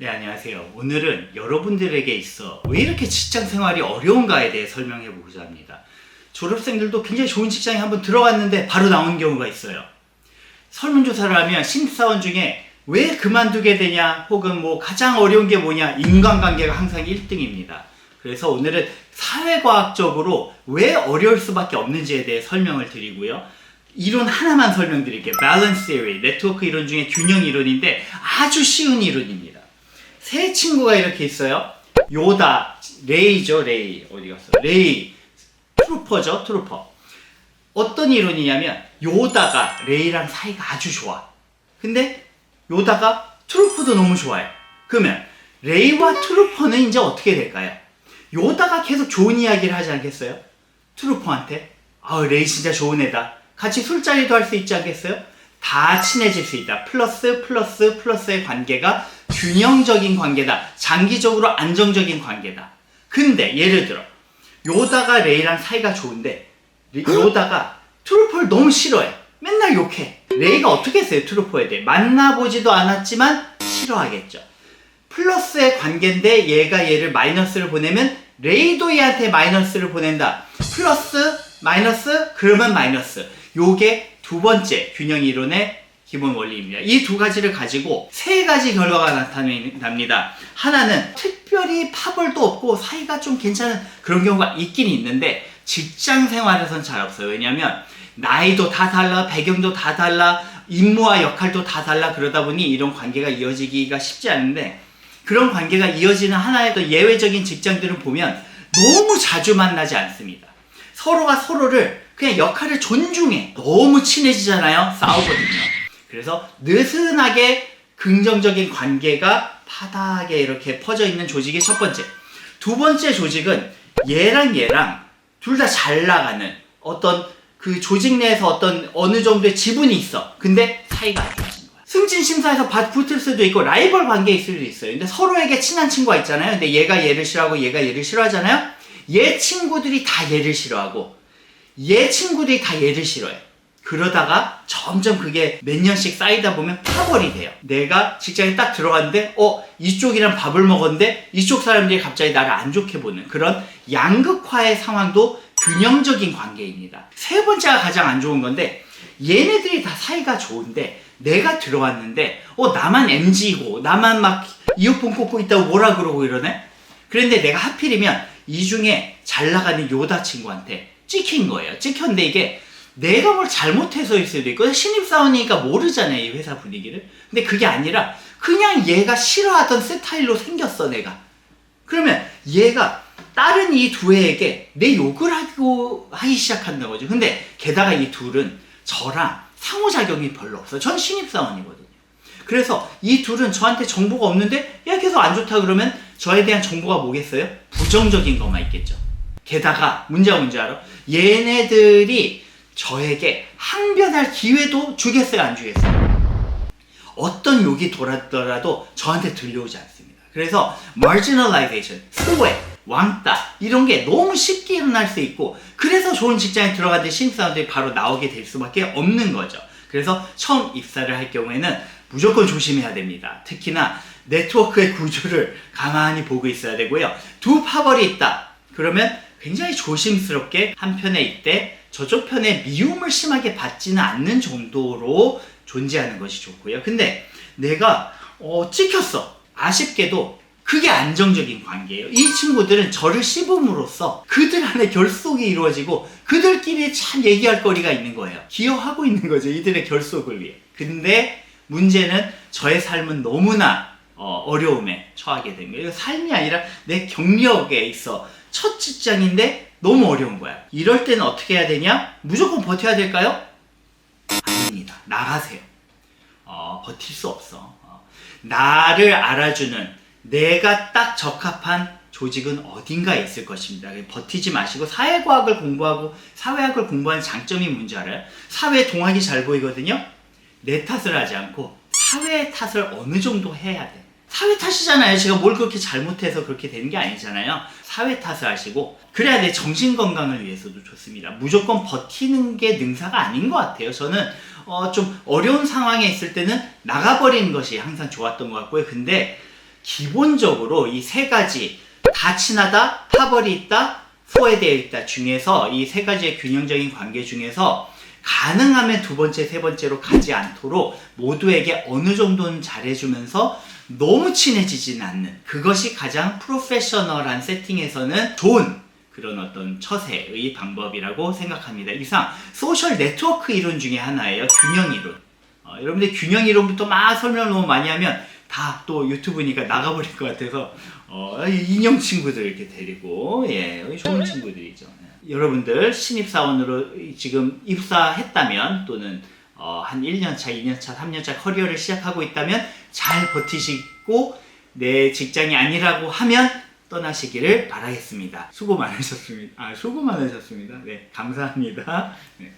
네, 안녕하세요. 오늘은 여러분들에게 있어 왜 이렇게 직장 생활이 어려운가에 대해 설명해 보고자 합니다. 졸업생들도 굉장히 좋은 직장에 한번 들어갔는데 바로 나온 경우가 있어요. 설문조사를 하면 신입사원 중에 왜 그만두게 되냐 혹은 뭐 가장 어려운 게 뭐냐, 인간관계가 항상 1등입니다. 그래서 오늘은 사회과학적으로 왜 어려울 수밖에 없는지에 대해 설명을 드리고요. 이론 하나만 설명드릴게요. Balance Theory, 네트워크 이론 중에 균형 이론인데 아주 쉬운 이론입니다. 세 친구가 이렇게 있어요. 요다, 레이죠, 레이. 어디 갔어? 레이, 트루퍼죠, 트루퍼. 어떤 이론이냐면 요다가 레이랑 사이가 아주 좋아. 근데 요다가 트루퍼도 너무 좋아해. 그러면 레이와 트루퍼는 이제 어떻게 될까요? 요다가 계속 좋은 이야기를 하지 않겠어요? 트루퍼한테 레이 진짜 좋은 애다. 같이 술자리도 할 수 있지 않겠어요? 다 친해질 수 있다. 플러스의 관계가 균형적인 관계다. 장기적으로 안정적인 관계다. 근데 예를 들어 요다가 레이랑 사이가 좋은데 요다가 트루퍼를 너무 싫어해. 맨날 욕해. 레이가 어떻게 했어요? 트루퍼에 대해 만나보지도 않았지만 싫어하겠죠. 플러스의 관계인데 얘가 얘를 마이너스를 보내면 레이도 얘한테 마이너스를 보낸다. 플러스 마이너스 그러면 마이너스. 요게 두 번째 균형 이론의 기본 원리입니다. 이 두 가지를 가지고 세 가지 결과가 나타납니다. 하나는 특별히 파벌도 없고 사이가 좀 괜찮은 그런 경우가 있긴 있는데 직장 생활에선 잘 없어요. 왜냐하면 나이도 다 달라, 배경도 다 달라, 임무와 역할도 다 달라. 그러다 보니 이런 관계가 이어지기가 쉽지 않은데 그런 관계가 이어지는 하나의 더 예외적인 직장들을 보면 너무 자주 만나지 않습니다. 서로가 서로를 그냥 역할을 존중해. 너무 친해지잖아요. 싸우거든요. 그래서 느슨하게 긍정적인 관계가 바닥에 이렇게 퍼져 있는 조직이 첫 번째. 두 번째 조직은 얘랑 둘 다 잘 나가는 어떤 그 조직 내에서 어떤 어느 정도의 지분이 있어. 근데 사이가 안 좋아지는 거야. 승진 심사에서 붙을 수도 있고 라이벌 관계일 수도 있어요. 근데 서로에게 친한 친구가 있잖아요. 근데 얘가 얘를 싫어하고 얘가 얘를 싫어하잖아요. 얘 친구들이 다 얘를 싫어하고 얘 친구들이 다 얘를 싫어해. 그러다가 점점 그게 몇 년씩 쌓이다 보면 파벌이 돼요. 내가 직장에 딱 들어갔는데 이쪽이랑 밥을 먹었는데 이쪽 사람들이 갑자기 나를 안 좋게 보는 그런 양극화의 상황도 균형적인 관계입니다. 세 번째가 가장 안 좋은 건데 얘네들이 다 사이가 좋은데 내가 들어왔는데 나만 MG이고 나만 막 이어폰 꽂고 있다고 뭐라 그러고 이러네? 그런데 내가 하필이면 이 중에 잘 나가는 요다 친구한테 찍힌 거예요. 찍혔는데 이게 내가 뭘 잘못해서일 수도 있고 신입사원이니까 모르잖아요. 이 회사 분위기를. 근데 그게 아니라 그냥 얘가 싫어하던 스타일로 생겼어 내가. 그러면 얘가 다른 이 두 애에게 내 욕을 하기 시작한다는 거죠. 근데 게다가 이 둘은 저랑 상호작용이 별로 없어요. 전 신입사원이거든요. 그래서 이 둘은 저한테 정보가 없는데 얘가 계속 안 좋다 그러면 저에 대한 정보가 뭐겠어요? 부정적인 것만 있겠죠. 게다가 문제가 뭔지 알아? 얘네들이 저에게 항변할 기회도 주겠어요, 안 주겠어요? 어떤 욕이 돌았더라도 저한테 들려오지 않습니다. 그래서 marginalization, 소외, 왕따 이런 게 너무 쉽게 일어날 수 있고 그래서 좋은 직장에 들어가는 신입사원들이 바로 나오게 될 수밖에 없는 거죠. 그래서 처음 입사를 할 경우에는 무조건 조심해야 됩니다. 특히나 네트워크의 구조를 가만히 보고 있어야 되고요. 두 파벌이 있다. 그러면 굉장히 조심스럽게 한 편에 있되 저쪽 편에 미움을 심하게 받지는 않는 정도로 존재하는 것이 좋고요. 근데 내가 찍혔어. 아쉽게도 그게 안정적인 관계예요. 이 친구들은 저를 씹음으로써 그들 안에 결속이 이루어지고 그들끼리 참 얘기할 거리가 있는 거예요. 기여하고 있는 거죠. 이들의 결속을 위해. 근데 문제는 저의 삶은 너무나 어려움에 처하게 된 거예요. 삶이 아니라 내 경력에 있어 첫 직장인데 너무 어려운 거야. 이럴 때는 어떻게 해야 되냐? 무조건 버텨야 될까요? 아닙니다. 나가세요. 버틸 수 없어. 나를 알아주는 내가 딱 적합한 조직은 어딘가에 있을 것입니다. 버티지 마시고 사회과학을 공부하고 사회학을 공부하는 장점이 뭔지 알아요? 사회 동학이 잘 보이거든요. 내 탓을 하지 않고 사회의 탓을 어느 정도 해야 돼. 사회 탓이잖아요. 제가 뭘 그렇게 잘못해서 그렇게 되는 게 아니잖아요. 사회 탓을 하시고 그래야 내 정신 건강을 위해서도 좋습니다. 무조건 버티는 게 능사가 아닌 것 같아요. 저는 좀 어려운 상황에 있을 때는 나가버리는 것이 항상 좋았던 것 같고요. 근데 기본적으로 이 세 가지 다 친하다, 파벌이 있다, 소외되어 있다 중에서 이 세 가지의 균형적인 관계 중에서 가능하면 두 번째, 세 번째로 가지 않도록 모두에게 어느 정도는 잘해주면서 너무 친해지진 않는, 그것이 가장 프로페셔널한 세팅에서는 좋은 그런 어떤 처세의 방법이라고 생각합니다. 이상 소셜 네트워크 이론 중에 하나예요. 균형 이론. 여러분들 균형 이론부터 막 설명을 너무 많이 하면 다 또 유튜브니까 나가버릴 것 같아서 인형 친구들 이렇게 데리고, 예, 좋은 친구들이죠. 여러분들 신입사원으로 지금 입사했다면 또는 한 1년차, 2년차, 3년차 커리어를 시작하고 있다면 잘 버티시고 내 직장이 아니라고 하면 떠나시기를 바라겠습니다. 수고 많으셨습니다. 네, 감사합니다. 네.